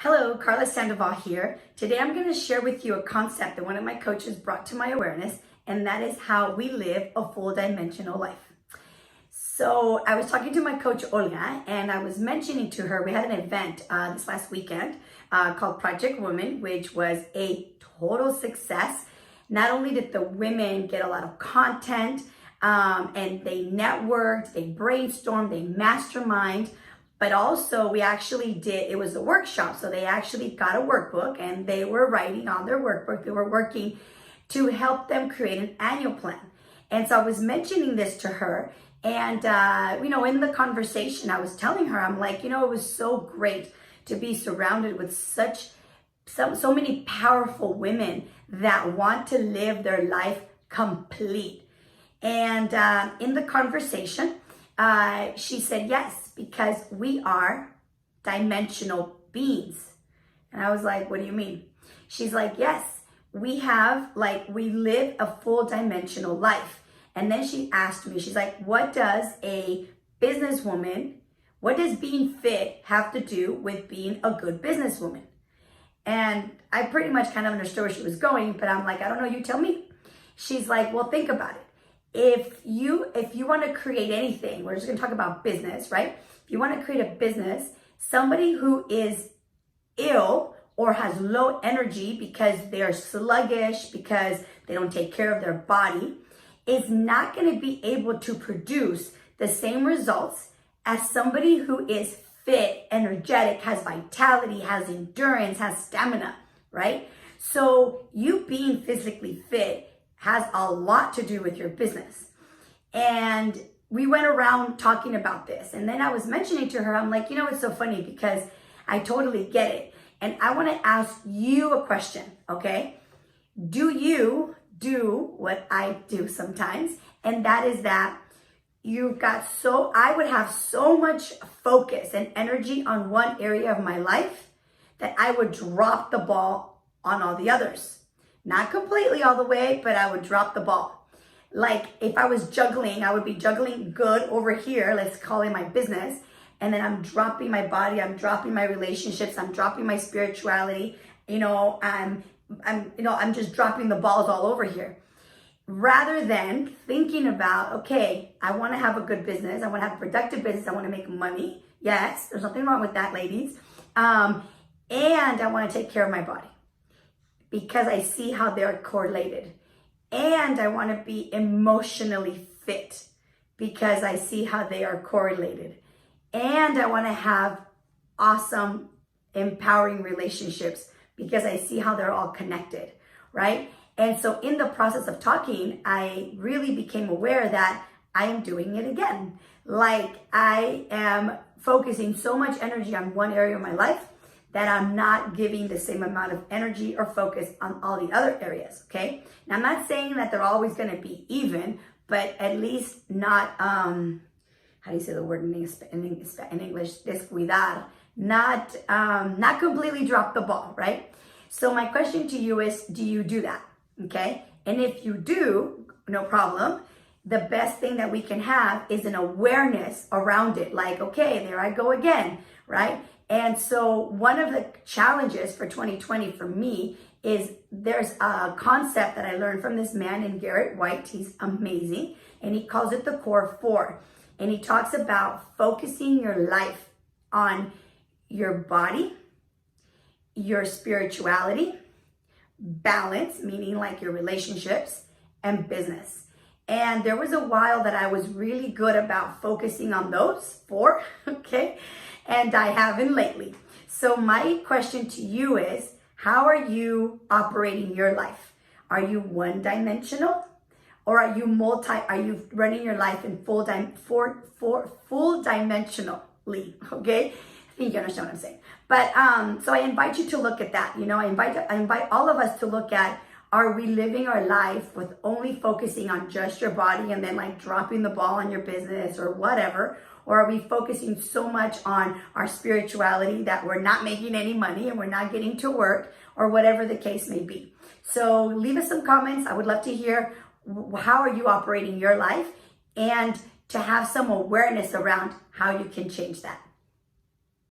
Hello, Carla Sandoval here. Today I'm going to share with you a concept that one of my coaches brought to my awareness, and that is how we live a full dimensional life. So I was talking to my coach Olga, and I was mentioning to her, we had an event this last weekend called Project Women, which was a total success. Not only did the women get a lot of content, and they networked, they brainstormed, they mastermind, but also we actually it was a workshop. So they actually got a workbook and they were writing on their workbook. They were working to help them create an annual plan. And so I was mentioning this to her, and in the conversation, I was telling her, I'm like, it was so great to be surrounded with so many powerful women that want to live their life complete. And in the conversation, she said yes, because we are dimensional beings. And I was like, what do you mean? She's like, yes, we live a full dimensional life. And then she asked me, she's like, what does being fit have to do with being a good businesswoman? And I pretty much kind of understood where she was going, but I'm like, I don't know, you tell me. She's like, well, think about it. If you want to create anything, we're just going to talk about business, right? If you want to create a business, somebody who is ill or has low energy because they're sluggish, because they don't take care of their body, is not going to be able to produce the same results as somebody who is fit, energetic, has vitality, has endurance, has stamina, right? So you being physically fit has a lot to do with your business. And we went around talking about this. And then I was mentioning to her, I'm like, it's so funny because I totally get it. And I want to ask you a question, okay? Do you do what I do sometimes? And that is that I would have so much focus and energy on one area of my life that I would drop the ball on all the others. Not completely all the way, but I would drop the ball. Like if I was juggling, I would be juggling good over here, let's call it my business. And then I'm dropping my body, I'm dropping my relationships, I'm dropping my spirituality. I'm just dropping the balls all over here. Rather than thinking about, okay, I want to have a good business. I want to have a productive business. I want to make money. Yes, there's nothing wrong with that, ladies. And I want to take care of my body, because I see how they're correlated. And I want to be emotionally fit because I see how they are correlated. And I want to have awesome, empowering relationships because I see how they're all connected, right? And so in the process of talking, I really became aware that I am doing it again. Like I am focusing so much energy on one area of my life that I'm not giving the same amount of energy or focus on all the other areas, okay? Now, I'm not saying that they're always gonna be even, but at least not, how do you say the word in English? Descuidar, not completely drop the ball, right? So my question to you is, do you do that, okay? And if you do, no problem. The best thing that we can have is an awareness around it. Like, okay, there I go again, right? And so one of the challenges for 2020 for me is there's a concept that I learned from this man named Garrett White. He's amazing. And he calls it the Core Four. And he talks about focusing your life on your body, your spirituality, balance, meaning like your relationships, and business. And there was a while that I was really good about focusing on those four, okay? And I haven't lately. So my question to you is, how are you operating your life? Are you one-dimensional, or are you running your life in full dimensionally? Okay, I think you understand what I'm saying. But so I invite you to look at that. I invite all of us to look at, are we living our life with only focusing on just your body and then like dropping the ball on your business or whatever? Or are we focusing so much on our spirituality that we're not making any money and we're not getting to work, or whatever the case may be? So leave us some comments. I would love to hear, how are you operating your life, and to have some awareness around how you can change that.